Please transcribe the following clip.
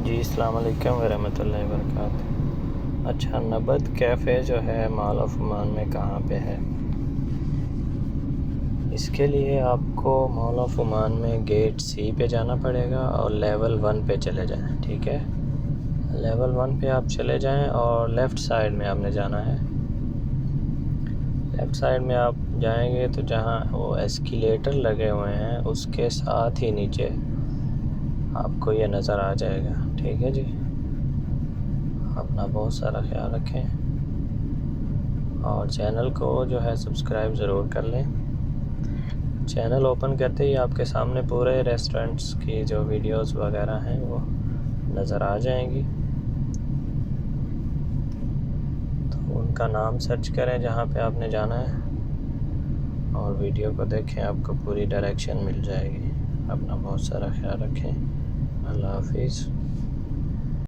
جی السلام علیکم ورحمۃ اللہ وبرکاتہ۔ اچھا، نبت کیفے جو ہے مال آف عمان میں کہاں پہ ہے؟ اس کے لیے آپ کو مال آف عمان میں گیٹ سی پہ جانا پڑے گا اور لیول 1 پہ چلے جائیں، ٹھیک ہے؟ لیول 1 پہ آپ چلے جائیں اور لیفٹ سائڈ میں آپ نے جانا ہے۔ لیفٹ سائڈ میں آپ جائیں گے تو جہاں وہ ایسکیلیٹر لگے ہوئے ہیں اس کے ساتھ ہی نیچے آپ کو یہ نظر آ جائے گا، ٹھیک ہے جی؟ اپنا بہت سارا خیال رکھیں اور چینل کو جو ہے سبسکرائب ضرور کر لیں۔ چینل اوپن کرتے ہی آپ کے سامنے پورے ریسٹورنٹس کی جو ویڈیوز وغیرہ ہیں وہ نظر آ جائیں گی، تو ان کا نام سرچ کریں جہاں پہ آپ نے جانا ہے اور ویڈیو کو دیکھیں، آپ کو پوری ڈائریکشن مل جائے گی۔ اپنا بہت سارا خیال رکھیں۔ اللہ حافظ۔